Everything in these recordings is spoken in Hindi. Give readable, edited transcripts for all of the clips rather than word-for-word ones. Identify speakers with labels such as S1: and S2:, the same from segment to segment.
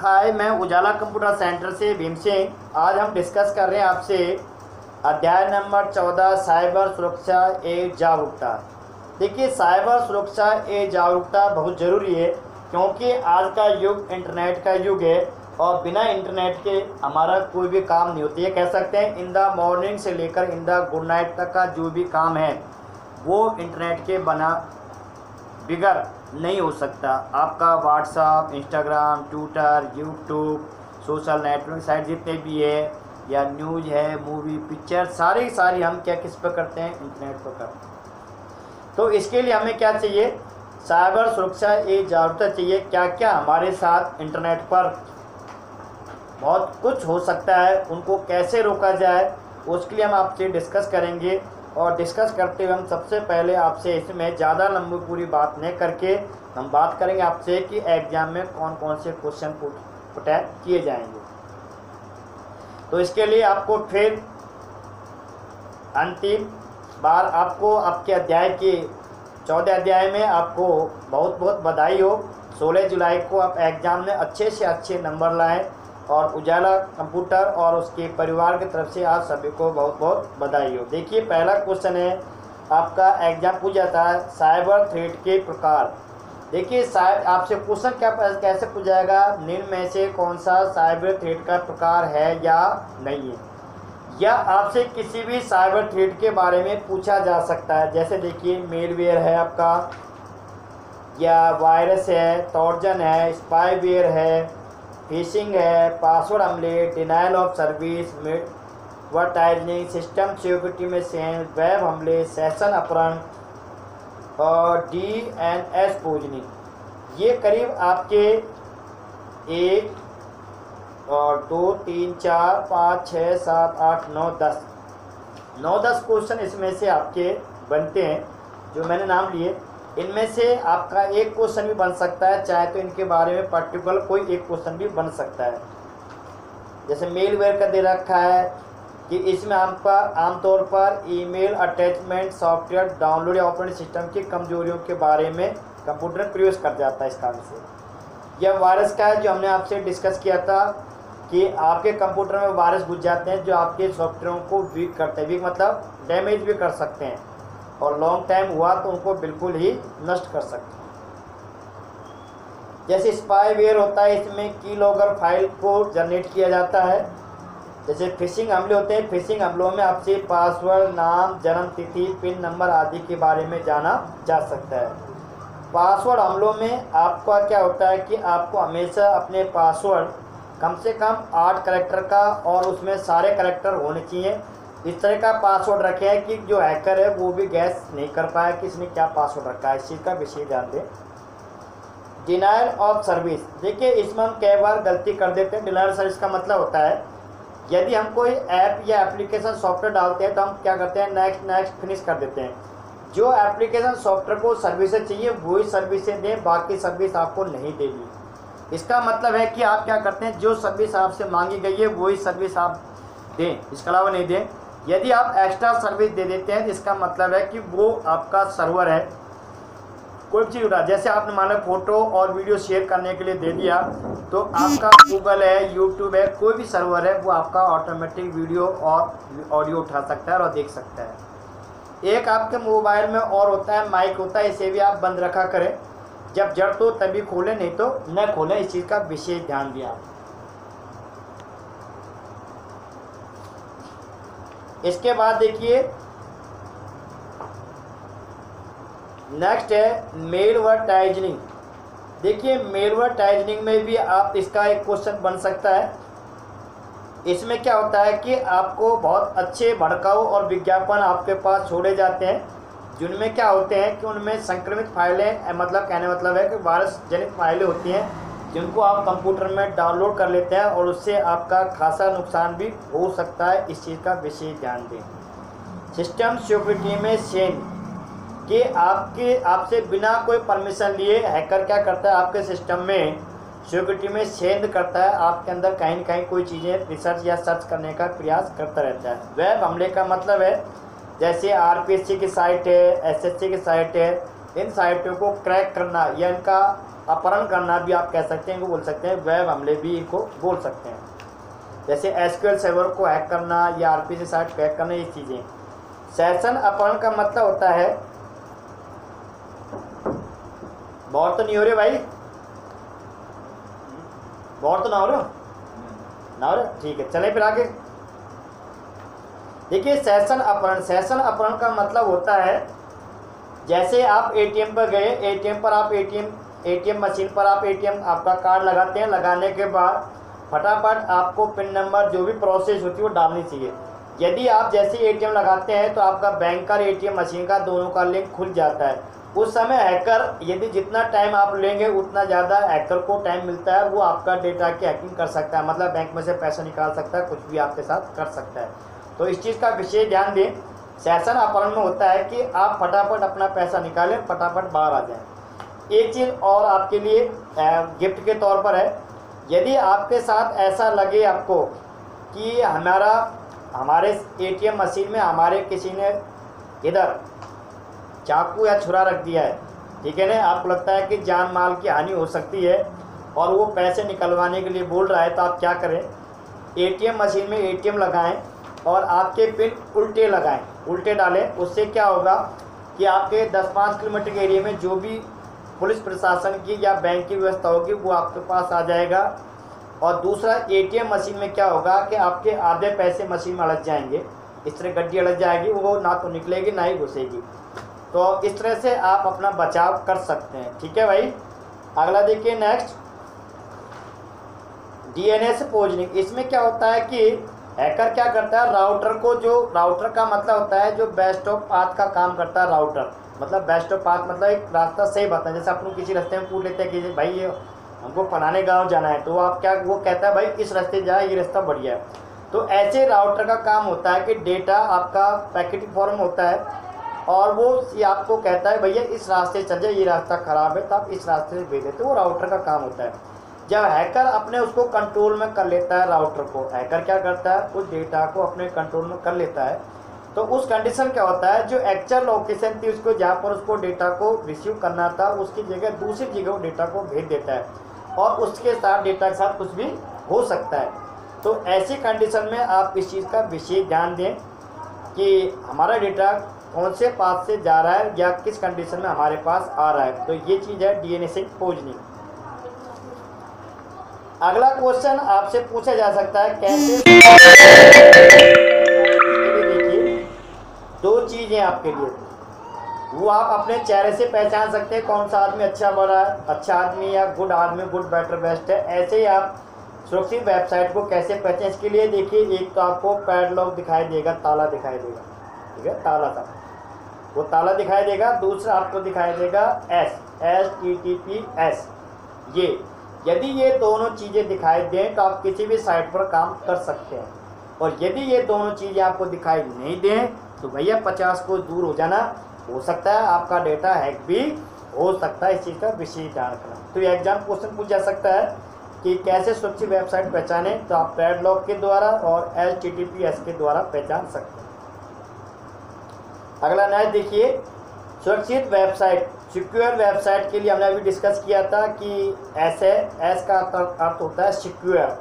S1: हाय, मैं उजाला कंप्यूटर सेंटर से भीम सिंह। आज हम डिस्कस कर रहे हैं आपसे अध्याय नंबर 14 साइबर सुरक्षा ए जागरूकता। देखिए, साइबर सुरक्षा ए जागरूकता बहुत ज़रूरी है क्योंकि आज का युग इंटरनेट का युग है और बिना इंटरनेट के हमारा कोई भी काम नहीं होती है। कह सकते हैं इन द मॉर्निंग से लेकर इन द गुड नाइट तक का जो भी काम है वो इंटरनेट के बिगर नहीं हो सकता। आपका WhatsApp, Instagram, Twitter, YouTube, social network site जितने भी है या न्यूज़ है, मूवी, पिक्चर, सारी हम क्या किस पर करते हैं, इंटरनेट पर करते हैं। तो इसके लिए हमें क्या चाहिए, साइबर सुरक्षा ये जागरूकता चाहिए। क्या क्या हमारे साथ इंटरनेट पर बहुत कुछ हो सकता है, उनको कैसे रोका जाए, उसके लिए हम आपसे डिस्कस करेंगे। और डिस्कस करते हुए हम सबसे पहले आपसे इसमें ज़्यादा लंबी पूरी बात नहीं करके हम बात करेंगे आपसे कि एग्ज़ाम में कौन कौन से क्वेश्चन पुट किए जाएंगे। तो इसके लिए आपको फिर अंतिम बार आपको आपके अध्याय के 14 अध्याय में आपको बहुत बहुत बधाई हो। 16 जुलाई को आप एग्ज़ाम में अच्छे से अच्छे नंबर लाएं और उजाला कंप्यूटर और उसके परिवार की तरफ से आप सभी को बहुत बहुत बधाई हो। देखिए, पहला क्वेश्चन है आपका, एग्जाम पूछा जाता है साइबर थ्रेट के प्रकार। देखिए, आपसे क्वेश्चन क्या कैसे पूछा जाएगा, निम्न में से कौन सा साइबर थ्रेट का प्रकार है या नहीं है। या आपसे किसी भी साइबर थ्रेट के बारे में पूछा जा सकता है। जैसे देखिए, मेलवेयर है आपका, या वायरस है, ट्रोजन है, स्पाईवेयर है, फिशिंग है, पासवर्ड हमले, denial of service, advertising, system security में चेंज, वेब हमले, सेशन अपहरण और DNS पोजनिंग। ये करीब आपके 1 और 2 3 4 5 6 7 8 9 10 क्वेश्चन इसमें से आपके बनते हैं जो मैंने नाम लिए। इनमें से आपका एक क्वेश्चन भी बन सकता है, चाहे तो इनके बारे में पर्टिकुलर कोई एक क्वेश्चन भी बन सकता है। जैसे मेलवेयर का दे रखा है कि इसमें आपका आमतौर पर ईमेल अटैचमेंट सॉफ्टवेयर डाउनलोड या ऑपरेटिंग सिस्टम की कमजोरियों के बारे में कंप्यूटर प्रयोग कर जाता है इस काम से। यह वायरस का है जो हमने आपसे डिस्कस किया था कि आपके कंप्यूटर में वायरस घुस जाते हैं जो आपके सॉफ्टवेयरों को वीक करते हैं। वीक मतलब डैमेज भी कर सकते हैं और लॉन्ग टाइम हुआ तो उनको बिल्कुल ही नष्ट कर सकते हैं। जैसे स्पाईवेयर होता है, इसमें कीलॉगर फाइल को जनरेट किया जाता है। जैसे फिशिंग हमले होते हैं, फिशिंग हमलों में आपसे पासवर्ड, नाम, जन्म तिथि, पिन नंबर आदि के बारे में जाना जा सकता है। पासवर्ड हमलों में आपका क्या होता है कि आपको हमेशा अपने पासवर्ड कम से कम 8 कैरेक्टर का और उसमें सारे कैरेक्टर होने चाहिए। इस तरह का पासवर्ड रखे है कि जो हैकर है वो भी गैस नहीं कर पाया कि इसने क्या पासवर्ड रखा है। इस चीज़ का विशेष ध्यान दें। डिनाइल ऑफ सर्विस, देखिए इसमें हम कई बार गलती कर देते हैं। डिनाइल सर्विस का मतलब होता है यदि हम कोई ऐप या एप्लीकेशन सॉफ्टवेयर डालते हैं तो हम क्या करते हैं, नेक्स्ट नेक्स्ट फिनिश कर देते हैं। जो एप्लीकेशन सॉफ्टवेयर को सर्विसेज चाहिए वही सर्विसेज दें, बाकी सर्विस आपको नहीं देगी। इसका मतलब है कि आप क्या करते हैं, जो सर्विस आपसे मांगी गई है वही सर्विस आप दें, इसके अलावा नहीं दें। यदि आप एक्स्ट्रा सर्विस दे देते हैं इसका मतलब है कि वो आपका सर्वर है, कोई चीज़ उठा, जैसे आपने मान लो फोटो और वीडियो शेयर करने के लिए दे दिया तो आपका गूगल है, यूट्यूब है, कोई भी सर्वर है वो आपका ऑटोमेटिक वीडियो और ऑडियो उठा सकता है और देख सकता है। एक आपके मोबाइल में और होता है, माइक होता है, इसे भी आप बंद रखा करें, जब जरूरत हो तभी खोलें, नहीं तो न खोलें। इस चीज़ का विशेष ध्यान दिया। इसके बाद देखिए नेक्स्ट है मेलवेयर। देखिए, मेलवेयर में भी आप इसका एक क्वेश्चन बन सकता है। इसमें क्या होता है कि आपको बहुत अच्छे भड़काऊ और विज्ञापन आपके पास छोड़े जाते हैं जिनमें क्या होते हैं कि उनमें संक्रमित फाइलें, मतलब कहने मतलब है कि वायरस जनित फाइलें होती हैं जिनको आप कंप्यूटर में डाउनलोड कर लेते हैं और उससे आपका खासा नुकसान भी हो सकता है। इस चीज़ का विशेष ध्यान दें। सिस्टम सिक्योरिटी में चेंज कि आपसे बिना कोई परमिशन लिए हैकर क्या करता है, आपके सिस्टम में सिक्योरिटी में चेंज करता है, आपके अंदर कहीं न कहीं कोई चीज़ें रिसर्च या सर्च करने का प्रयास करता रहता है। वेब हमले का मतलब है जैसे RPSC की साइट है, SSC की साइट है, इन साइटों को क्रैक करना या इनका अपहरण करना भी आप कह सकते हैं, इनको बोल सकते हैं, वेब हमले भी इनको बोल सकते हैं। जैसे एसक्यूएल सर्वर को हैक करना या आरपीसी साइट को हैक करना, ये चीज़ें। सेशन अपहरण का मतलब होता है, बहुत तो नहीं हो रहे भाई, बहुत तो ना हो रहे हो, ना हो रहे, ठीक है, चले फिर आगे। देखिए सेशन अपहरण का मतलब होता है, जैसे आप एटीएम पर गए, एटीएम पर आप एटीएम मशीन पर आप एटीएम आपका कार्ड लगाते हैं, लगाने के बाद फटाफट आपको पिन नंबर जो भी प्रोसेस होती है वो डालनी चाहिए। यदि आप जैसे एटीएम लगाते हैं तो आपका बैंक का एटीएम मशीन का दोनों का लिंक खुल जाता है। उस समय हैकर यदि जितना टाइम आप लेंगे उतना ज़्यादा हैकर को टाइम मिलता है, वो आपका डेटा की हैकिंग कर सकता है, मतलब बैंक में से पैसा निकाल सकता है, कुछ भी आपके साथ कर सकता है। तो इस चीज़ का विशेष ध्यान दें। सेशन अपहरण में होता है कि आप फटाफट अपना पैसा निकालें, फटाफट बाहर आ जाएं। एक चीज़ और आपके लिए गिफ्ट के तौर पर है, यदि आपके साथ ऐसा लगे आपको कि हमारे एटीएम मशीन में हमारे किसी ने इधर चाकू या छुरा रख दिया है, ठीक है ना, आपको लगता है कि जान माल की हानि हो सकती है और वो पैसे निकलवाने के लिए बोल रहा है, तो आप क्या करें, एटीएम मशीन में एटीएम लगाएं और आपके पिन उल्टे लगाएं, उल्टे डालें। उससे क्या होगा कि आपके 10-5 किलोमीटर के एरिया में जो भी पुलिस प्रशासन की या बैंक की व्यवस्था होगी वो आपके पास आ जाएगा। और दूसरा, एटीएम मशीन में क्या होगा कि आपके आधे पैसे मशीन में अड़क जाएंगे, इस तरह गड्डी अड़क जाएगी, वो ना तो निकलेगी ना ही घुसेगी। तो इस तरह से आप अपना बचाव कर सकते हैं, ठीक है भाई। अगला देखिए नेक्स्ट, डीएनएस पोजनिंग। इसमें क्या होता है कि हैकर क्या करता है, राउटर को, जो राउटर का मतलब होता है जो बेस्ट ऑफ पाथ का काम करता है, राउटर मतलब बेस्ट ऑफ पाथ मतलब एक रास्ता सही बताता है। जैसे अपन किसी रास्ते में पूछ लेते हैं कि भाई ये हमको फलाने गांव जाना है, तो आप क्या, वो कहता है भाई इस रास्ते जाए, ये रास्ता बढ़िया है। तो ऐसे राउटर का काम होता है कि डेटा आपका पैकेट फॉर्म होता है और वो ये आपको कहता है भैया इस रास्ते चल जाए, ये रास्ता ख़राब है तो आप इस रास्ते से भेज देते, वो राउटर का काम होता है। जब हैकर अपने उसको कंट्रोल में कर लेता है, राउटर को, हैकर क्या करता है, उस डेटा को अपने कंट्रोल में कर लेता है, तो उस कंडीशन क्या होता है, जो एक्चुअल लोकेशन थी उसको, जहाँ पर उसको डेटा को रिसीव करना था, उसकी जगह दूसरी जगह वो डेटा को भेज देता है और उसके साथ डेटा के साथ कुछ भी हो सकता है। तो ऐसी कंडीशन में आप इस चीज़ का विशेष ध्यान दें कि हमारा डेटा कौन से पाथ से जा रहा है या किस कंडीशन में हमारे पास आ रहा है। तो ये चीज़ है डीएनएस पोजनिंग। अगला क्वेश्चन आपसे पूछा जा सकता है, कैसे, देखिए दो चीज़ें आपके लिए, वो आप अपने चेहरे से पहचान सकते हैं कौन सा आदमी अच्छा बड़ा है, अच्छा आदमी या गुड आदमी, गुड बेटर बेस्ट है। ऐसे ही आप सुरक्षित वेबसाइट को कैसे पहचान, इसके लिए देखिए, एक तो आपको पैडलॉक दिखाई देगा, ताला दिखाई देगा, ठीक है, ताला था, वो ताला दिखाई देगा। दूसरा आपको दिखाई देगा HTTPS। ये यदि ये दोनों चीज़ें दिखाई दें तो आप किसी भी साइट पर काम कर सकते हैं, और यदि ये दोनों चीज़ें आपको दिखाई नहीं दें तो भैया 50 को दूर हो जाना, हो सकता है आपका डेटा हैक भी हो सकता है। इस चीज़ का विशेष ध्यान रखना। तो ये एग्जाम क्वेश्चन पूछ जा सकता है कि कैसे सुरक्षित वेबसाइट पहचाने, तो आप पैडलॉक के द्वारा और HTTPS के द्वारा पहचान सकते हैं। अगला नेक्स्ट देखिए, सुरक्षित वेबसाइट, सिक्योर वेबसाइट के लिए हमने अभी डिस्कस किया था कि एस का अर्थ होता है सिक्योर।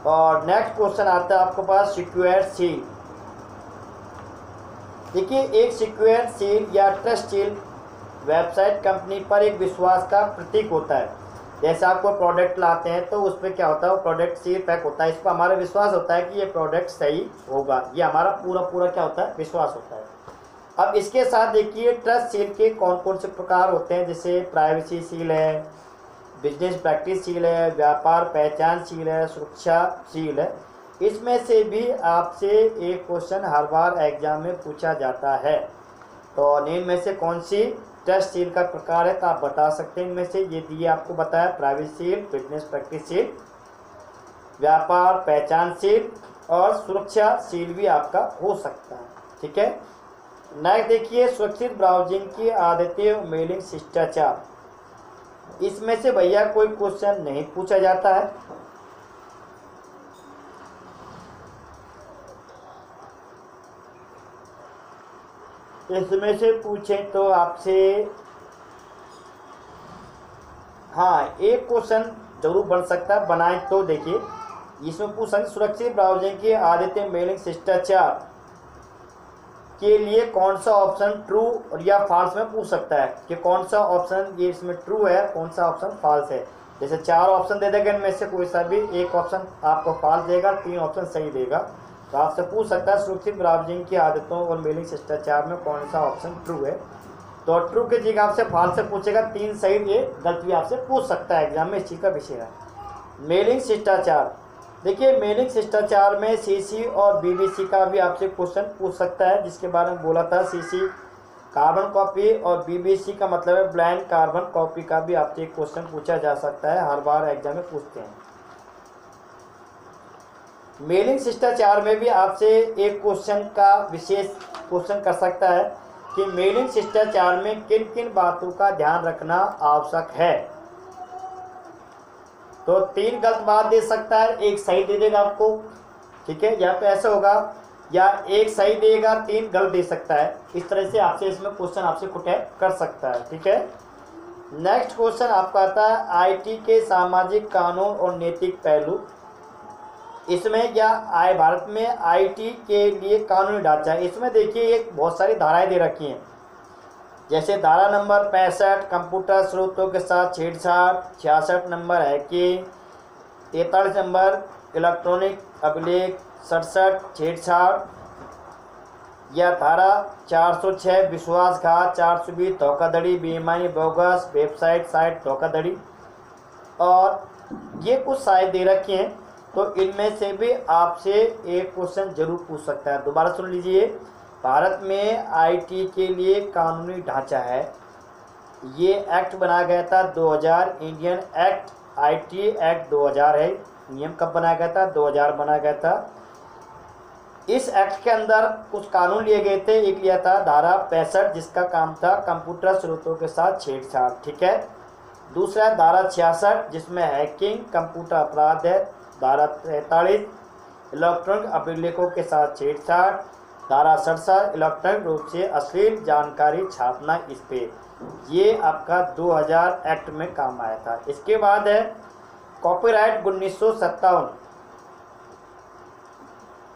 S1: और नेक्स्ट क्वेश्चन आता है आपके पास सिक्योर सील। देखिए, एक सिक्योर सील या ट्रस्ट सील वेबसाइट कंपनी पर एक विश्वास का प्रतीक होता है। जैसे आप कोई प्रोडक्ट लाते हैं तो उस पर क्या होता है, वो प्रोडक्ट सील पैक होता है, इस पर हमारा विश्वास होता है कि ये प्रोडक्ट सही होगा, ये हमारा पूरा क्या होता है, विश्वास होता है। अब इसके साथ देखिए ट्रस्ट सील के कौन कौन से प्रकार होते हैं, जैसे प्राइवेसी सील है, बिजनेस प्रैक्टिस सील है, व्यापार पहचान सील है, सुरक्षा सील है। इसमें से भी आपसे एक क्वेश्चन हर बार एग्जाम में पूछा जाता है, तो इनमें से कौन सी ट्रस्ट सील का प्रकार है, तो आप बता सकते हैं। इनमें से ये दिए आपको बताया, privacy seal, business practice seal, व्यापार पहचान सील और सुरक्षा सील भी आपका हो सकता है, ठीक है। नेक्स्ट देखिए, सुरक्षित ब्राउजिंग की आदतें और मेलिंग शिष्टाचार। इसमें से भैया कोई क्वेश्चन नहीं पूछा जाता है, इसमें से पूछे तो आपसे हाँ, एक क्वेश्चन जरूर बन सकता है, बनाए तो देखिए इसमें पूछ सकते सुरक्षित ब्राउजिंग की आदतें मेलिंग शिष्टाचार के लिए कौन सा ऑप्शन ट्रू या फॉल्स में पूछ सकता है कि कौन सा ऑप्शन ये इसमें ट्रू है, कौन सा ऑप्शन फॉल्स है। जैसे 4 ऑप्शन दे देगा, इनमें से कोई सा भी एक ऑप्शन आपको फॉल्स देगा, 3 ऑप्शन सही देगा। तो आपसे पूछ सकता है सुरक्षित ब्राउजिंग की आदतों और मेलिंग शिष्टाचार में कौन सा ऑप्शन ट्रू है। तो ट्रू की जगह आपसे फॉल्स से पूछेगा, 3 सही ये गलत भी आपसे पूछ सकता है एग्जाम में, इस चीज़ का विषय है। मेलिंग शिष्टाचार, देखिए मेलिंग शिष्टाचार में सीसी और बीबीसी का भी आपसे क्वेश्चन पूछ सकता है, जिसके बारे में बोला था। सीसी कार्बन कॉपी और बीबीसी का मतलब है ब्लाइंड कार्बन कॉपी का भी आपसे क्वेश्चन पूछा जा सकता है, हर बार एग्जाम में पूछते हैं। मेलिंग शिष्टाचार में भी आपसे एक क्वेश्चन का विशेष क्वेश्चन कर सकता है कि मेलिंग शिष्टाचार में किन किन बातों का ध्यान रखना आवश्यक है। तो 3 गलत बात दे सकता है, 1 सही दे देगा आपको, ठीक है। या तो ऐसा होगा या 1 सही देगा, 3 गलत दे सकता है। इस तरह से आपसे इसमें क्वेश्चन आपसे पुट कर सकता है, ठीक है। नेक्स्ट क्वेश्चन आपका आता है आईटी के सामाजिक कानून और नैतिक पहलू। इसमें क्या भारत में आईटी के लिए कानूनी ढांचा है। इसमें देखिए एक बहुत सारी धाराएं दे रखी हैं, जैसे धारा नंबर 65 कंप्यूटर स्रोतों के साथ छेड़छाड़, 66 नंबर है कि 43 नंबर इलेक्ट्रॉनिक अभिलेख, 67 छेड़छाड़, या धारा 406 विश्वासघात, 420 धोखाधड़ी, बेईमानी, बोगस वेबसाइट साइट धोखाधड़ी, और ये कुछ शायद दे रखे हैं। तो इनमें से भी आपसे एक क्वेश्चन जरूर पूछ सकता है। दोबारा सुन लीजिए, भारत में आईटी के लिए कानूनी ढांचा है। ये एक्ट बनाया गया था 2000, इंडियन एक्ट आईटी एक्ट 2000 है। नियम कब बनाया गया था? 2000 बनाया गया था। इस एक्ट के अंदर कुछ कानून लिए गए थे। एक लिया था धारा 65 जिसका काम था कंप्यूटर स्रोतों के साथ छेड़छाड़, ठीक है। दूसरा धारा 66 जिसमें हैकिंग कंप्यूटर अपराध है। धारा 43 इलेक्ट्रॉनिक अभिलेखों के साथ छेड़छाड़। धारा 67 इलेक्ट्रॉनिक रूप से अश्लील जानकारी छापना। इस पे ये आपका 2000 एक्ट में काम आया था। इसके बाद है कॉपीराइट 1957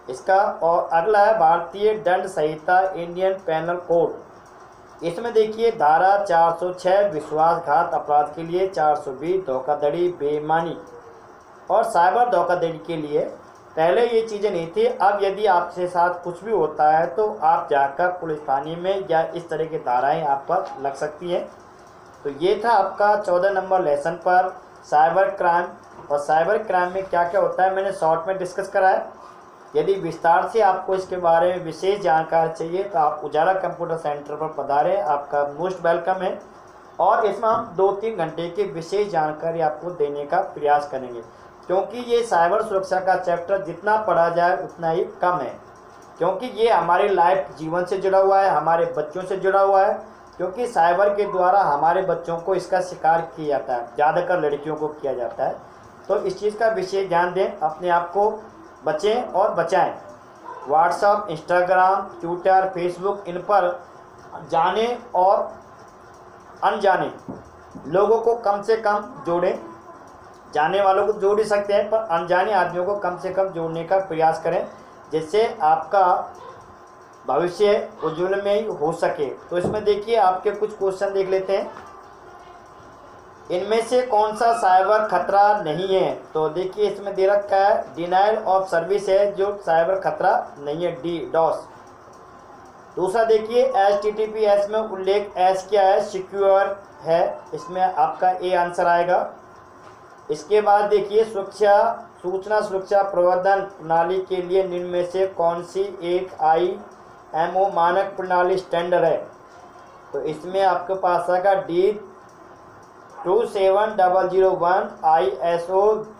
S1: इसका, और अगला है भारतीय दंड संहिता इंडियन पेनल कोड। इसमें देखिए धारा 406 विश्वासघात अपराध के लिए, 420 धोखाधड़ी बेईमानी और साइबर धोखाधड़ी के लिए। पहले ये चीज़ें नहीं थी। अब यदि आपके साथ कुछ भी होता है तो आप जाकर पुलिस थाने में या इस तरह की धाराएं आप पर लग सकती हैं। तो ये था आपका 14 नंबर लेसन पर साइबर क्राइम। और साइबर क्राइम में क्या क्या होता है मैंने शॉर्ट में डिस्कस करा है। यदि विस्तार से आपको इसके बारे में विशेष जानकारी चाहिए तो आप उजाला कंप्यूटर सेंटर पर पधारें, आपका मोस्ट वेलकम है। और इसमें हम 2-3 घंटे की विशेष जानकारी आपको देने का प्रयास करेंगे, क्योंकि ये साइबर सुरक्षा का चैप्टर जितना पढ़ा जाए उतना ही कम है, क्योंकि ये हमारे लाइफ जीवन से जुड़ा हुआ है, हमारे बच्चों से जुड़ा हुआ है। क्योंकि साइबर के द्वारा हमारे बच्चों को इसका शिकार किया जाता है, ज़्यादातर लड़कियों को किया जाता है। तो इस चीज़ का विशेष ध्यान दें, अपने आप को बचें और बचाएं। व्हाट्सएप, इंस्टाग्राम, ट्विटर, फेसबुक, इन पर जाने और अनजाने लोगों को कम से कम जोड़ें। जाने वालों को जोड़ ही सकते हैं, पर अनजाने आदमियों को कम से कम जोड़ने का प्रयास करें, जिससे आपका भविष्य उज्ज्वल में ही हो सके। तो इसमें देखिए आपके कुछ क्वेश्चन देख लेते हैं। इनमें से कौन सा साइबर खतरा नहीं है? तो देखिए इसमें दे रखा है डिनाइल ऑफ सर्विस है जो साइबर खतरा नहीं है, डॉस। दूसरा देखिए HTTPS में उल्लेख एस क्या है? सिक्योर है। इसमें आपका ए आंसर आएगा। इसके बाद देखिए सूचना सुरक्षा प्रबंधन प्रणाली के लिए निम्न में से कौन सी एक IMO मानक प्रणाली स्टैंडर्ड है? तो इसमें आपके पास आएगा D27001 ISO